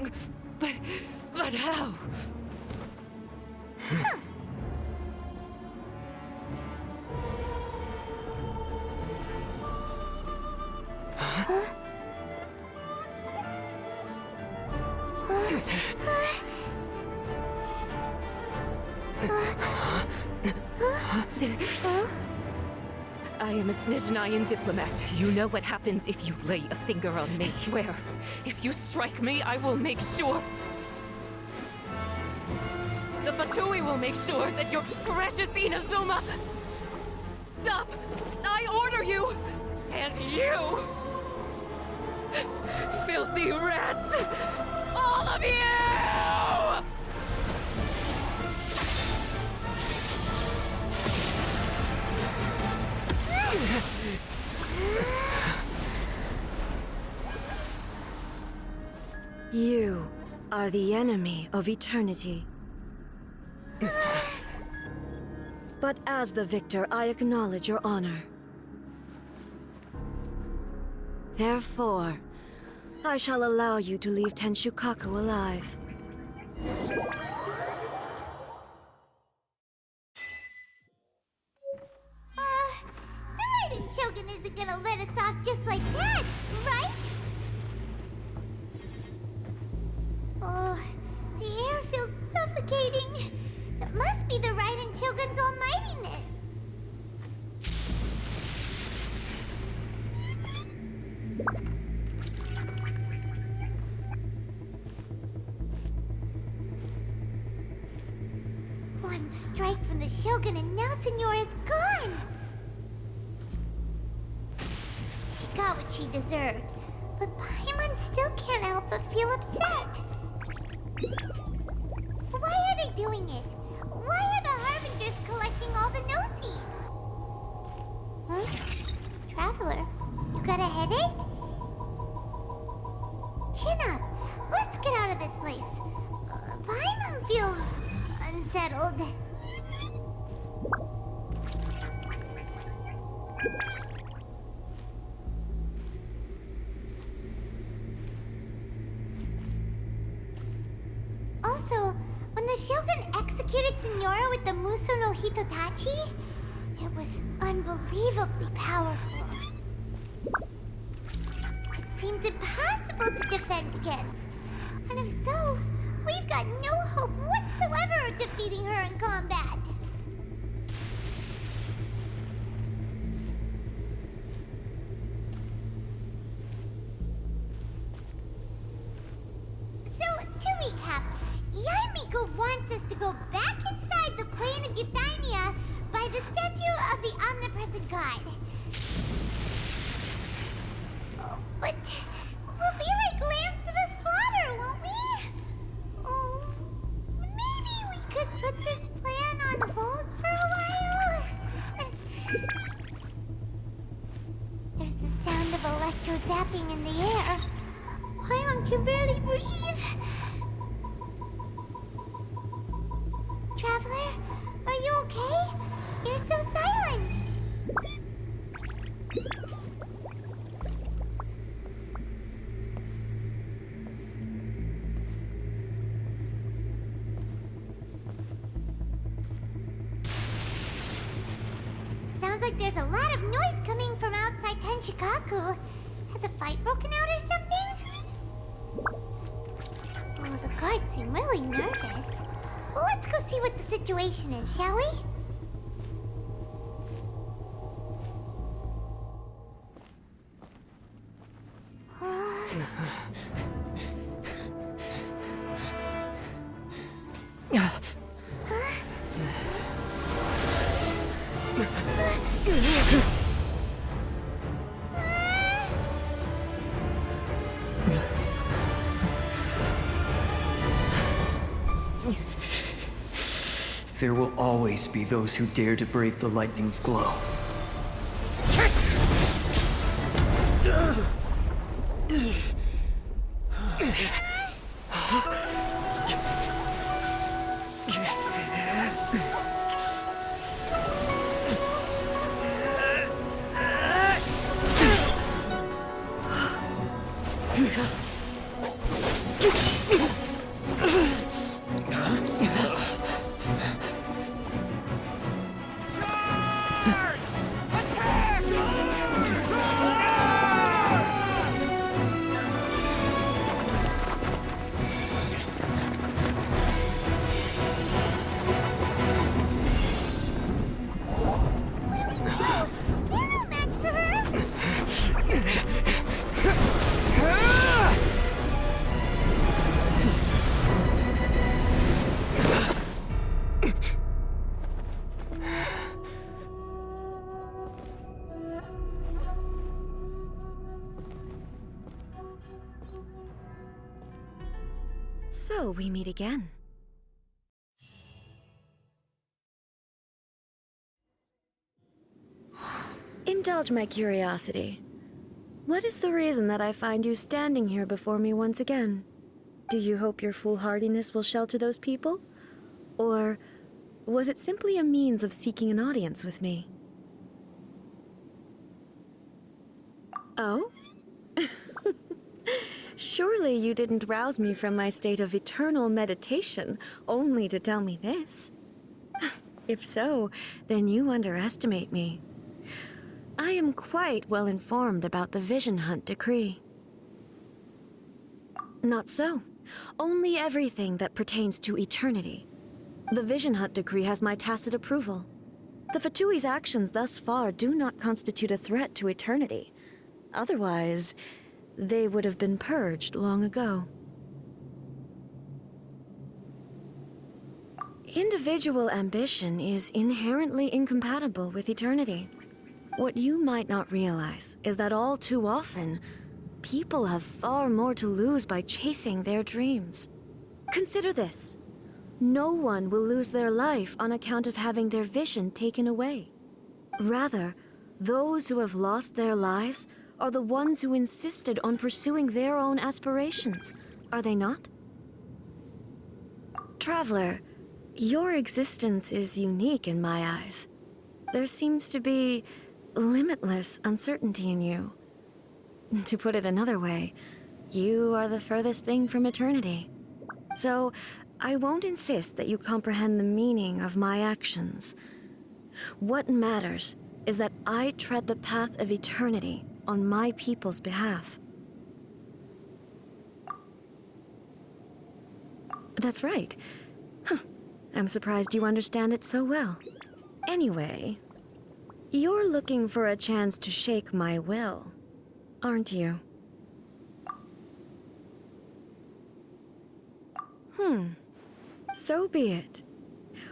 strong, but how? Huh. I am a Snezhnayan diplomat. You know what happens if you lay a finger on me, swear. If you strike me, I will make sure... The Fatui will make sure that your precious Inazuma... Stop! I order you! And you! Filthy rats! All of you! You are the enemy of eternity. But as the victor, I acknowledge your honor. Therefore, I shall allow you to leave Tenshukaku alive. The Raiden Shogun isn't gonna let us off just like that, right? Oh, the air feels suffocating. It must be the Raiden Shogun's almightiness. One strike from the Shogun and now Senora is gone! She got what she deserved, but Paimon still can't help but feel upset. Why are they doing it? Why are the Harbingers collecting all the no-seeds? Huh? Traveler, you got a headache? Chin up! Let's get out of this place. Paimon feels... unsettled. Also, when the Shogun executed Senora with the Muso no Hitotachi, it was unbelievably powerful. It seems impossible to defend against. And if so, we've got no hope whatsoever of defeating her in combat. So, to recap, Yaemiko wants us to go back inside the plane of Euthymia by the statue of the omnipresent god. Oh, but we'll be like lambs to the slaughter, won't we? Oh, maybe we could put this plan on hold for a while? There's the sound of electro zapping in the air. Paimon can barely breathe. Traveler, are you okay? You're so silent. Sounds like there's a lot of noise coming from outside Tenshukaku. Has a fight broken out or something? Oh, the guards seem really nervous. Well, let's go see what the situation is, shall we? There will always be those who dare to brave the lightning's glow. So we meet again. Indulge my curiosity. What is the reason that I find you standing here before me once again? Do you hope your foolhardiness will shelter those people? Or was it simply a means of seeking an audience with me? Oh? Surely you didn't rouse me from my state of eternal meditation only to tell me this. If so, then you underestimate me. I am quite well informed about the Vision Hunt decree. Not so. Only everything that pertains to eternity. The Vision Hunt decree has my tacit approval. The Fatui's actions thus far do not constitute a threat to eternity. Otherwise, they would have been purged long ago. Individual ambition is inherently incompatible with eternity. What you might not realize is that all too often, people have far more to lose by chasing their dreams. Consider this. No one will lose their life on account of having their vision taken away. Rather, those who have lost their lives are the ones who insisted on pursuing their own aspirations, are they not? Traveler, your existence is unique in my eyes. There seems to be limitless uncertainty in you. To put it another way, you are the furthest thing from eternity. So, I won't insist that you comprehend the meaning of my actions. What matters is that I tread the path of eternity on my people's behalf. That's right. Huh. I'm surprised you understand it so well. Anyway, you're looking for a chance to shake my will, aren't you? So be it.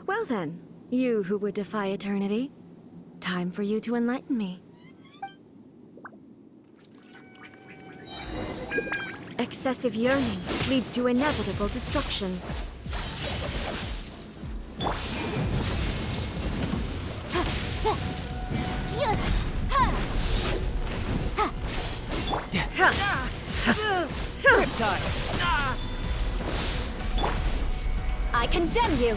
Well then, you who would defy eternity, time for you to enlighten me. Excessive yearning leads to inevitable destruction. I condemn you!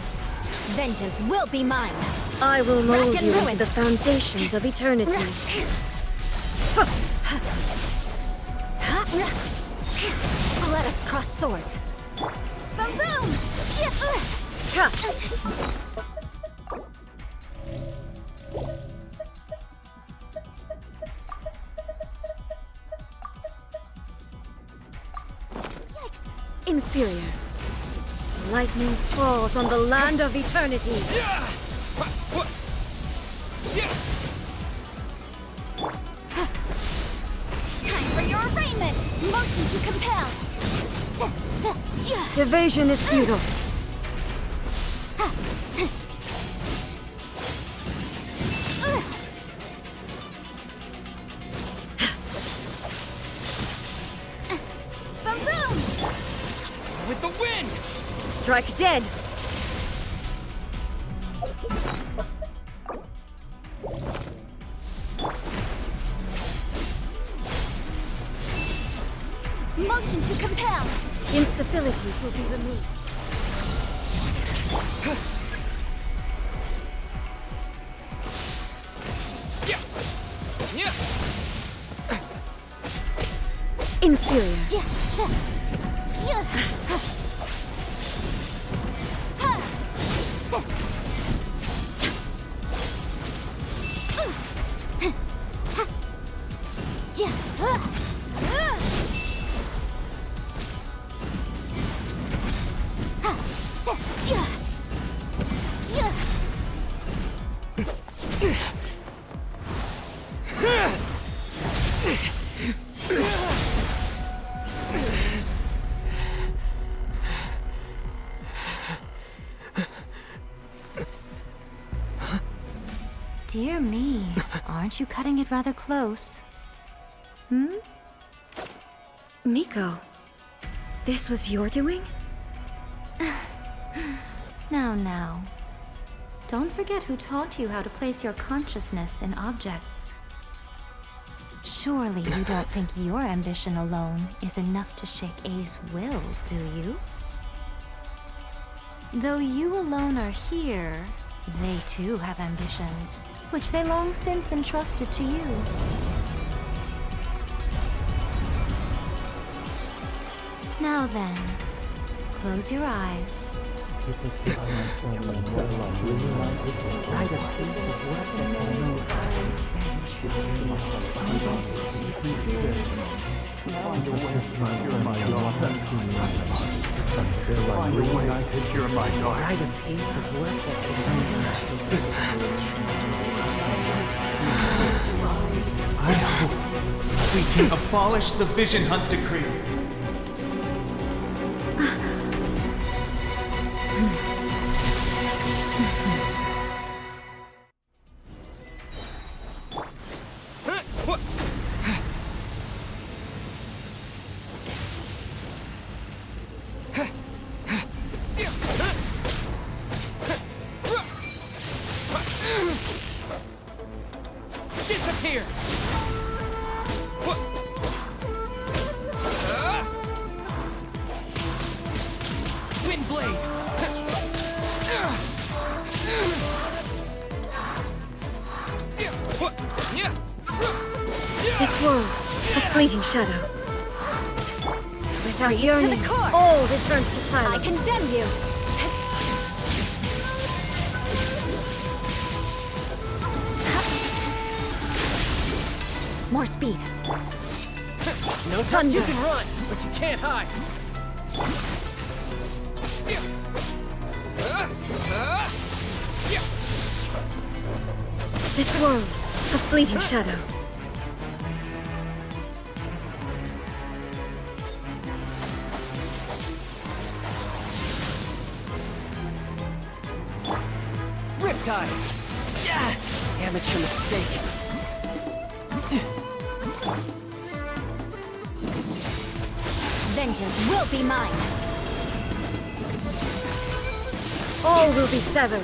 Vengeance will be mine! I will mold you into the foundations of eternity. Let us cross swords. Boom boom! Yikes! Inferior. Lightning falls on the land of eternity. Time for your arraignment! Motion to compel! Evasion is futile. Boom boom! With the wind! Strike dead. Motion to compel! Instabilities will be removed. Inferior. Dear me, aren't you cutting it rather close? Miko, this was your doing? Now. Don't forget who taught you how to place your consciousness in objects. Surely you don't think your ambition alone is enough to shake A's will, do you? Though you alone are here, they too have ambitions, which they long since entrusted to you. Now then, close your eyes. I hope we can abolish the Vision Hunt Decree. Disappear! Wind blade! This world, a fleeting shadow. Without yearning, all returns to silence. I condemn you! More speed. No time. You can run, but you can't hide. This world, a fleeting shadow. Riptide! Yeah! Amateur mistake. Vengeance will be mine! All will be severed.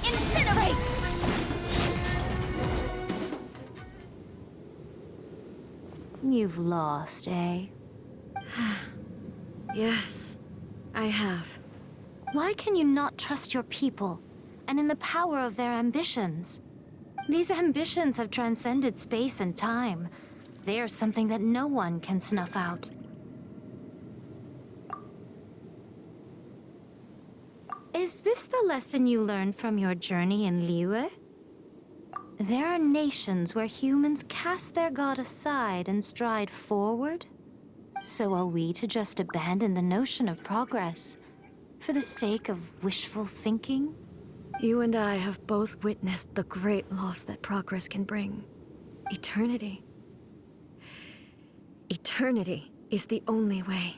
Incinerate! You've lost, eh? Yes, I have. Why can you not trust your people, and in the power of their ambitions? These ambitions have transcended space and time. They are something that no one can snuff out. Is this the lesson you learned from your journey in Liyue? There are nations where humans cast their god aside and stride forward. So are we to just abandon the notion of progress for the sake of wishful thinking? You and I have both witnessed the great loss that progress can bring. Eternity. Eternity is the only way.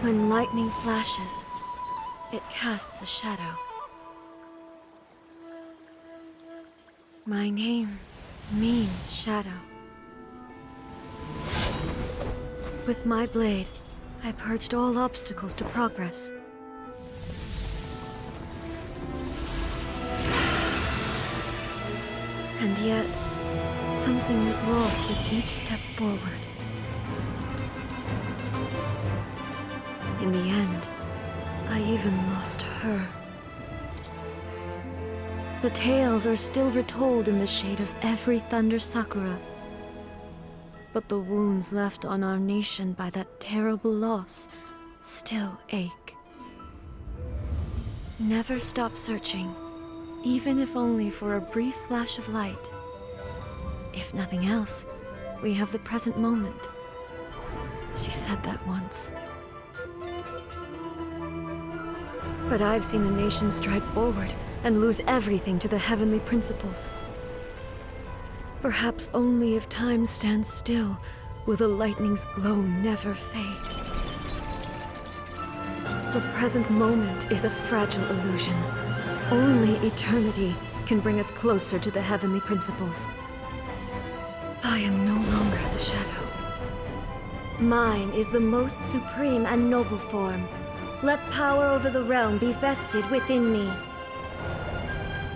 When lightning flashes, it casts a shadow. My name means shadow. With my blade, I purged all obstacles to progress. And yet, something was lost with each step forward. In the end, I even lost her. The tales are still retold in the shade of every Thunder Sakura. But the wounds left on our nation by that terrible loss still ache. Never stop searching, even if only for a brief flash of light. If nothing else, we have the present moment. She said that once. But I've seen a nation stride forward and lose everything to the heavenly principles. Perhaps only if time stands still will the lightning's glow never fade. The present moment is a fragile illusion, Only eternity can bring us closer to the heavenly principles. I am no longer the shadow. Mine is the most supreme and noble form. Let power over the realm be vested within me.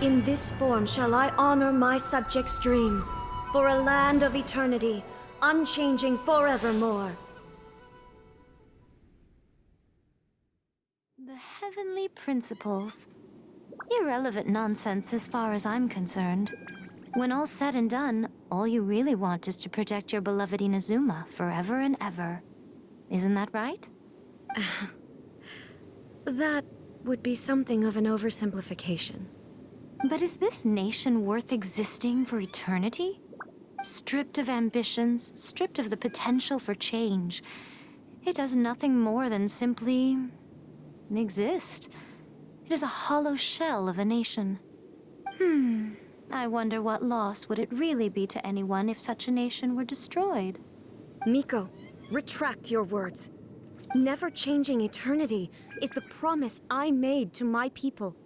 In this form shall I honor my subjects' dream, for a land of eternity, unchanging forevermore. The heavenly principles. Irrelevant nonsense as far as I'm concerned. When all's said and done, all you really want is to protect your beloved Inazuma forever and ever. Isn't that right? That would be something of an oversimplification. But is this nation worth existing for eternity? Stripped of ambitions, stripped of the potential for change, it does nothing more than simply exist. It is a hollow shell of a nation. I wonder what loss would it really be to anyone if such a nation were destroyed? Miko, retract your words. Never changing eternity is the promise I made to my people.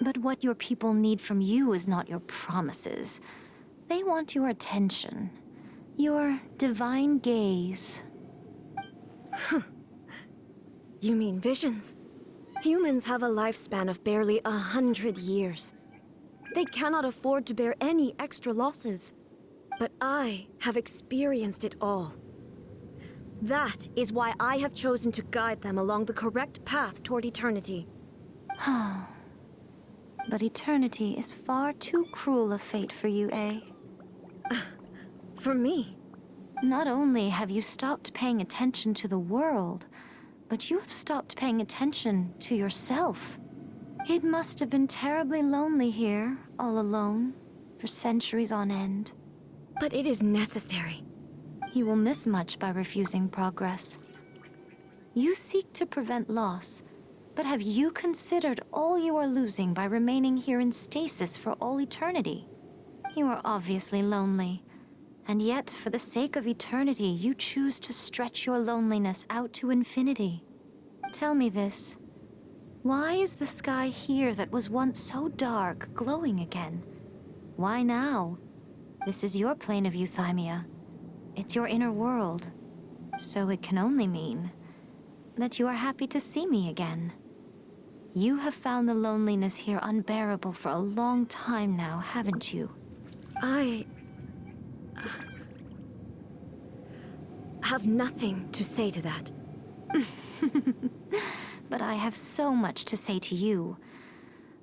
But what your people need from you is not your promises. They want your attention. Your divine gaze. You mean visions? Humans have a lifespan of barely 100 years. They cannot afford to bear any extra losses. But I have experienced it all. That is why I have chosen to guide them along the correct path toward eternity. But eternity is far too cruel a fate for you, eh? For me? Not only have you stopped paying attention to the world, but you have stopped paying attention to yourself. It must have been terribly lonely here, all alone, for centuries on end. But it is necessary. You will miss much by refusing progress. You seek to prevent loss, but have you considered all you are losing by remaining here in stasis for all eternity? You are obviously lonely, and yet for the sake of eternity, you choose to stretch your loneliness out to infinity. Tell me this. Why is the sky here that was once so dark glowing again? Why now? This is your plane of euthymia. It's your inner world. So it can only mean that you are happy to see me again. You have found the loneliness here unbearable for a long time now, haven't you? I have nothing to say to that. But I have so much to say to you.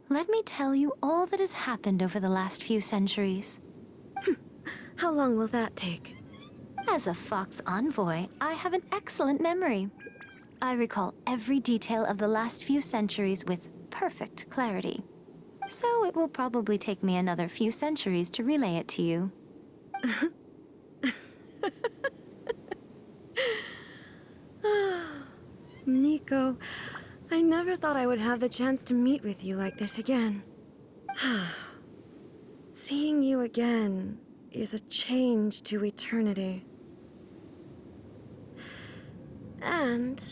Let me tell you all that has happened over the last few centuries. How long will that take? As a Fox envoy, I have an excellent memory. I recall every detail of the last few centuries with perfect clarity. So it will probably take me another few centuries to relay it to you. Miko, I never thought I would have the chance to meet with you like this again. Seeing you again is a change to eternity. And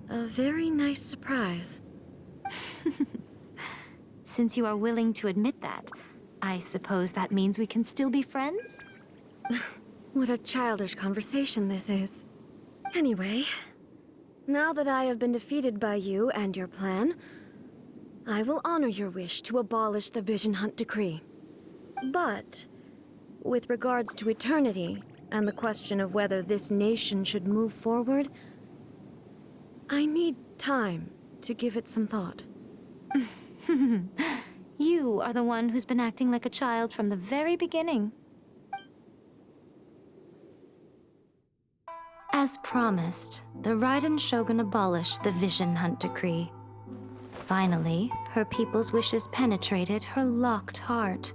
a very nice surprise. Since you are willing to admit that, I suppose that means we can still be friends? What a childish conversation this is. Anyway, now that I have been defeated by you and your plan, I will honor your wish to abolish the Vision Hunt Decree. But, with regards to eternity, and the question of whether this nation should move forward, I need time to give it some thought. You are the one who's been acting like a child from the very beginning. As promised, the Raiden Shogun abolished the Vision Hunt Decree. Finally, her people's wishes penetrated her locked heart.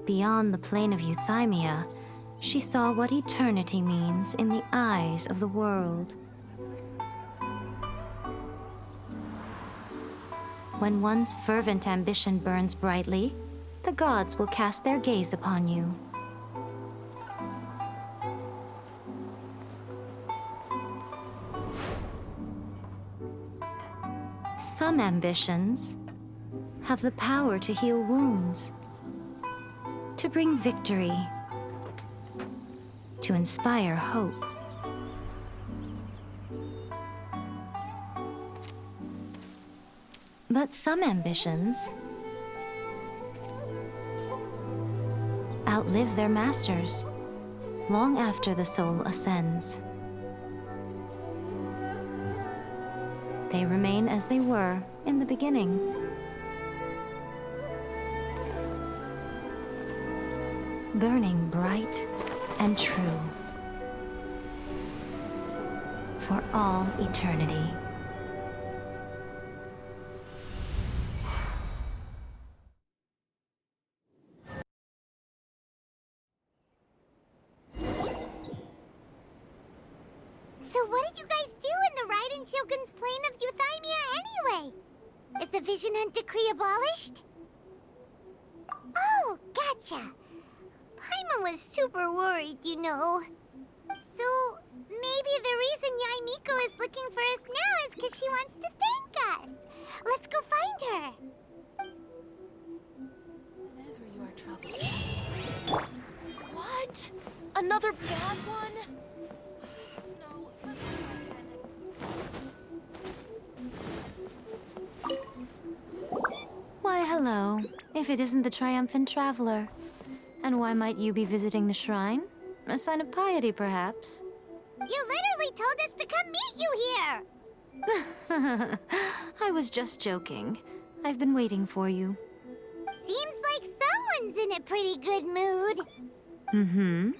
Beyond the plane of euthymia, she saw what eternity means in the eyes of the world. When one's fervent ambition burns brightly, the gods will cast their gaze upon you. some ambitions have the power to heal wounds, to bring victory, to inspire hope. But some ambitions outlive their masters long after the soul ascends. They remain as they were in the beginning. Burning bright and true for all eternity. So what did you guys do in the Raiden Shogun's plane of Euthymia anyway? Is the Vision Hunt decree abolished? Oh, gotcha. Paimon was super worried, you know. So maybe the reason Yaimiko is looking for us now is because she wants to thank us. Let's go find her. Whenever you are troubled. What? Another bad one? No. Why, hello, if it isn't the triumphant traveler. And why might you be visiting the shrine? A sign of piety, perhaps? You literally told us to come meet you here. I was just joking. I've been waiting for you. Seems like someone's in a pretty good mood. Mm-hmm.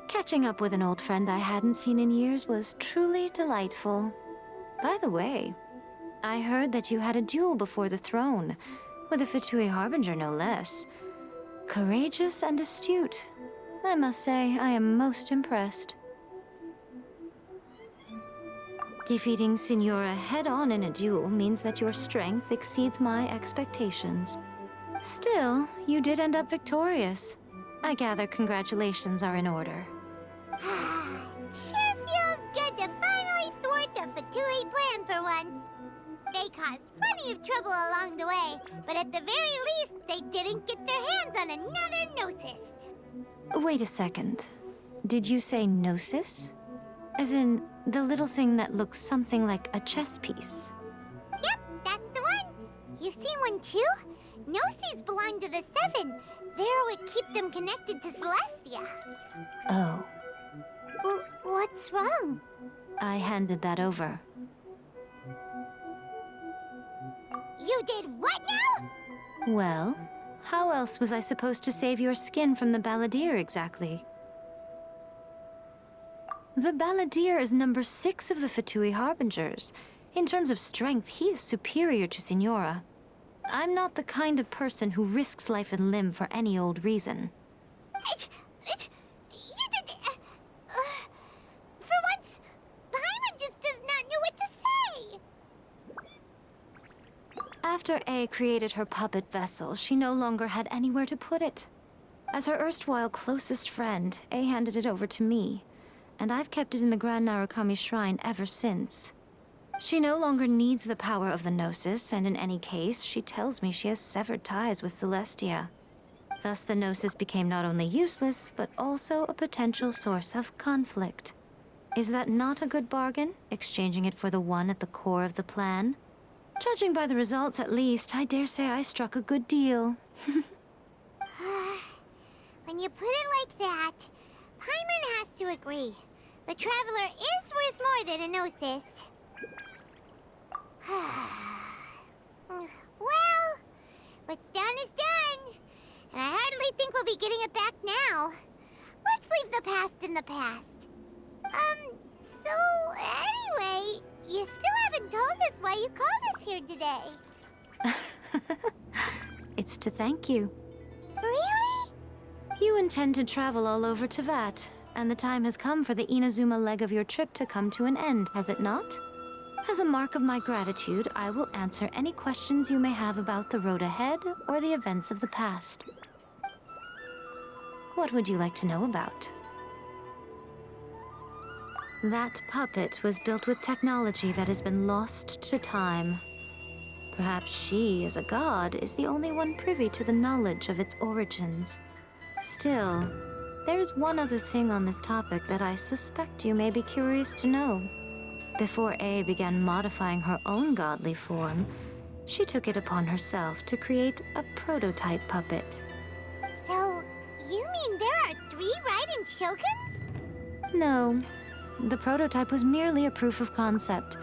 Catching up with an old friend I hadn't seen in years was truly delightful. By the way, I heard that you had a duel before the throne, with a Fatui Harbinger no less. Courageous and astute. I must say, I am most impressed. Defeating Signora head-on in a duel means that your strength exceeds my expectations. Still, you did end up victorious. I gather congratulations are in order. Sure feels good to finally thwart the Fatui plan for once. They caused plenty of trouble along the way, but at the very least, they didn't get their hands on another Gnosis. Wait a second. Did you say Gnosis? As in, the little thing that looks something like a chess piece? Yep, that's the one. You've seen one too? Gnosis belong to the Seven. They're what keep them connected to Celestia. Oh, What's wrong? I handed that over. You did what now? Well, how else was I supposed to save your skin from the Balladeer exactly? The Balladeer is number 6 of the Fatui Harbingers. In terms of strength, he is superior to Signora. I'm not the kind of person who risks life and limb for any old reason. You did... for once, Paimon just does not know what to say. After A created her puppet vessel, she no longer had anywhere to put it. As her erstwhile closest friend, A handed it over to me, and I've kept it in the Grand Narukami Shrine ever since. She no longer needs the power of the Gnosis, and in any case, she tells me she has severed ties with Celestia. Thus, the Gnosis became not only useless, but also a potential source of conflict. Is that not a good bargain, exchanging it for the one at the core of the plan? Judging by the results, at least, I dare say I struck a good deal. When you put it like that, Paimon has to agree. The Traveler is worth more than a Gnosis. Well, what's done is done. And I hardly think we'll be getting it back now. Let's leave the past in the past. So anyway, you still haven't told us why you called us here today. It's to thank you. Really? You intend to travel all over Tevat, and the time has come for the Inazuma leg of your trip to come to an end, has it not? As a mark of my gratitude, I will answer any questions you may have about the road ahead or the events of the past. What would you like to know about? That puppet was built with technology that has been lost to time. Perhaps she, as a god, is the only one privy to the knowledge of its origins. Still, there's one other thing on this topic that I suspect you may be curious to know. Before A began modifying her own godly form, she took it upon herself to create a prototype puppet. So, you mean there are 3 Raiden Shoguns? No, the prototype was merely a proof of concept.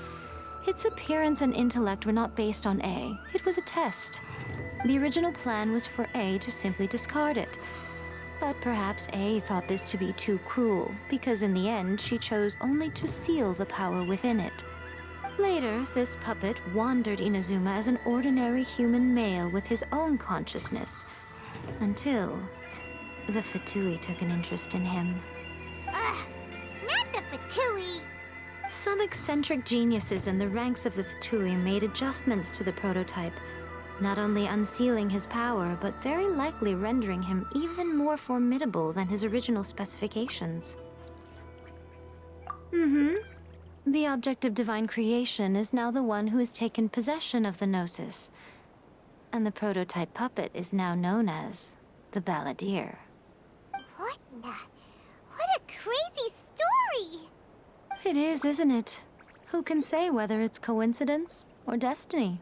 Its appearance and intellect were not based on A. It was a test. The original plan was for A to simply discard it. But perhaps A thought this to be too cruel, because in the end she chose only to seal the power within it. Later, this puppet wandered Inazuma as an ordinary human male with his own consciousness, until the Fatui took an interest in him. Ugh, not the Fatui! Some eccentric geniuses in the ranks of the Fatui made adjustments to the prototype, not only unsealing his power, but very likely rendering him even more formidable than his original specifications. The object of divine creation is now the one who has taken possession of the Gnosis, and the prototype puppet is now known as the Balladeer. What a crazy story! It is, isn't it? Who can say whether it's coincidence or destiny?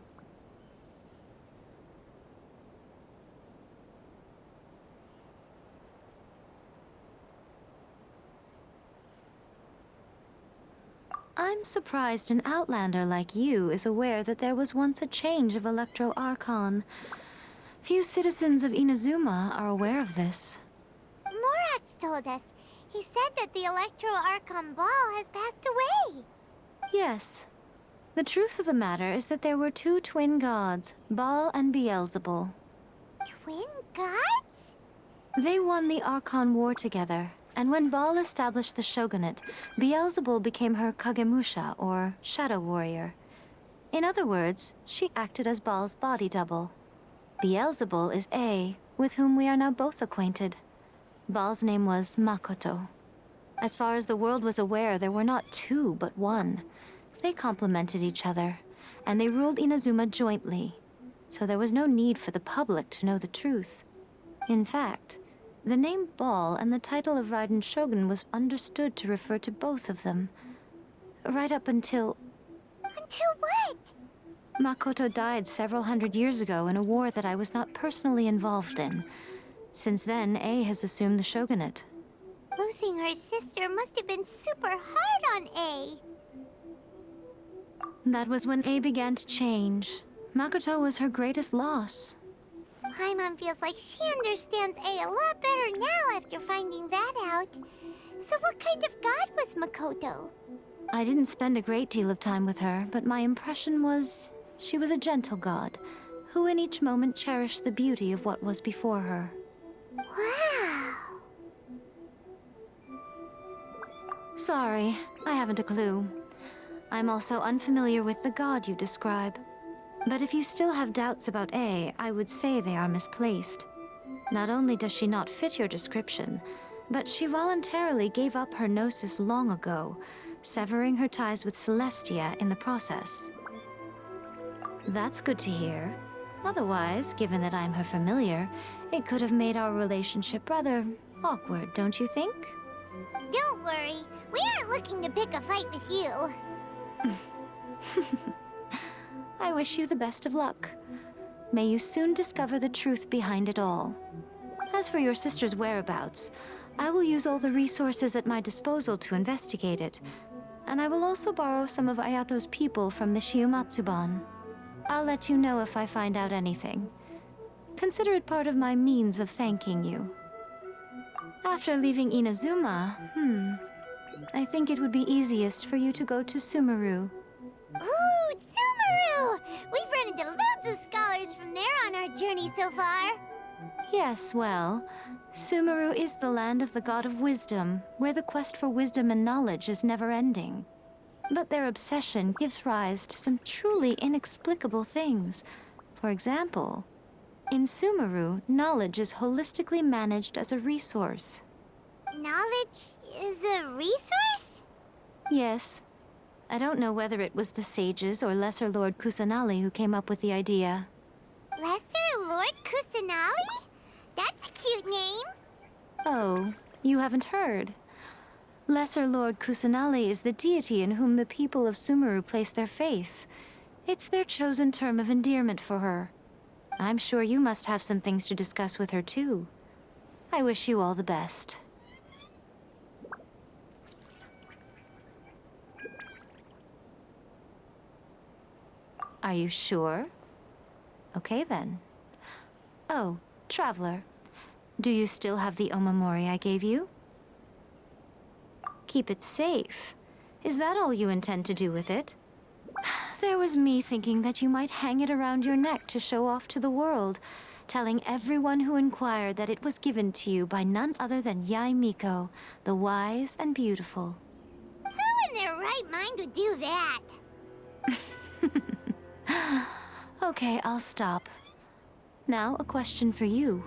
I'm surprised an outlander like you is aware that there was once a change of Electro Archon. Few citizens of Inazuma are aware of this. Morax told us. He said that the Electro Archon Ball has passed away. Yes. The truth of the matter is that there were 2 twin gods, Baal and Beelzebul. Twin gods? They won the Archon War together, and when Baal established the shogunate, Beelzebul became her Kagemusha, or shadow warrior. In other words, she acted as Baal's body double. Beelzebul is A, with whom we are now both acquainted. Baal's name was Makoto. As far as the world was aware, there were not 2, but 1. They complemented each other, and they ruled Inazuma jointly, so there was no need for the public to know the truth. In fact, the name Baal and the title of Raiden Shogun was understood to refer to both of them. Right up until... Until what? Makoto died several hundred years ago in a war that I was not personally involved in. Since then, A has assumed the shogunate. Losing her sister must have been super hard on A. That was when A began to change. Makoto was her greatest loss. Paimon feels like she understands A a lot better now after finding that out. So what kind of god was Makoto? I didn't spend a great deal of time with her, but my impression was she was a gentle god, who in each moment cherished the beauty of what was before her. Wow. Sorry, I haven't a clue. I'm also unfamiliar with the god you describe. But if you still have doubts about A, I would say they are misplaced. Not only does she not fit your description, but she voluntarily gave up her gnosis long ago, severing her ties with Celestia in the process. That's good to hear. Otherwise, given that I'm her familiar, it could have made our relationship rather awkward, don't you think? Don't worry, we aren't looking to pick a fight with you. I wish you the best of luck. May you soon discover the truth behind it all. As for your sister's whereabouts, I will use all the resources at my disposal to investigate it, and I will also borrow some of Ayato's people from the Shiumatsuban. I'll let you know if I find out anything. Consider it part of my means of thanking you. After leaving Inazuma, I think it would be easiest for you to go to Sumeru. Ooh, Sumeru! We've run into loads of scholars from there on our journey so far. Yes, well, Sumeru is the land of the god of wisdom, where the quest for wisdom and knowledge is never-ending. But their obsession gives rise to some truly inexplicable things. For example, in Sumeru, knowledge is holistically managed as a resource. Knowledge is a resource? Yes. I don't know whether it was the sages or Lesser Lord Kusanali who came up with the idea. Lesser Lord Kusanali? That's a cute name. Oh, you haven't heard. Lesser Lord Kusanali is the deity in whom the people of Sumeru place their faith. It's their chosen term of endearment for her. I'm sure you must have some things to discuss with her too. I wish you all the best. Are you sure? Okay then. Oh, Traveler. Do you still have the omamori I gave you? Keep it safe. Is that all you intend to do with it? There was me thinking that you might hang it around your neck to show off to the world, telling everyone who inquired that it was given to you by none other than Yae Miko, the wise and beautiful. Who in their right mind would do that? Okay, I'll stop. Now, a question for you.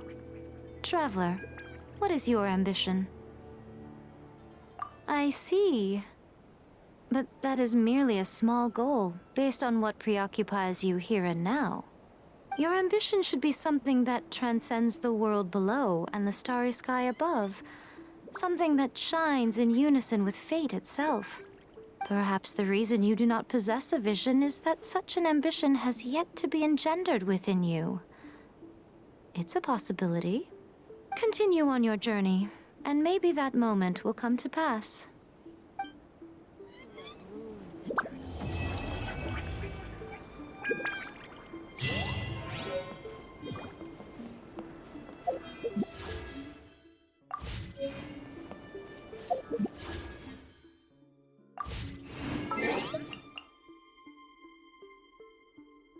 Traveler, what is your ambition? I see. But that is merely a small goal, based on what preoccupies you here and now. Your ambition should be something that transcends the world below and the starry sky above. Something that shines in unison with fate itself. Perhaps the reason you do not possess a vision is that such an ambition has yet to be engendered within you. It's a possibility. Continue on your journey, and maybe that moment will come to pass.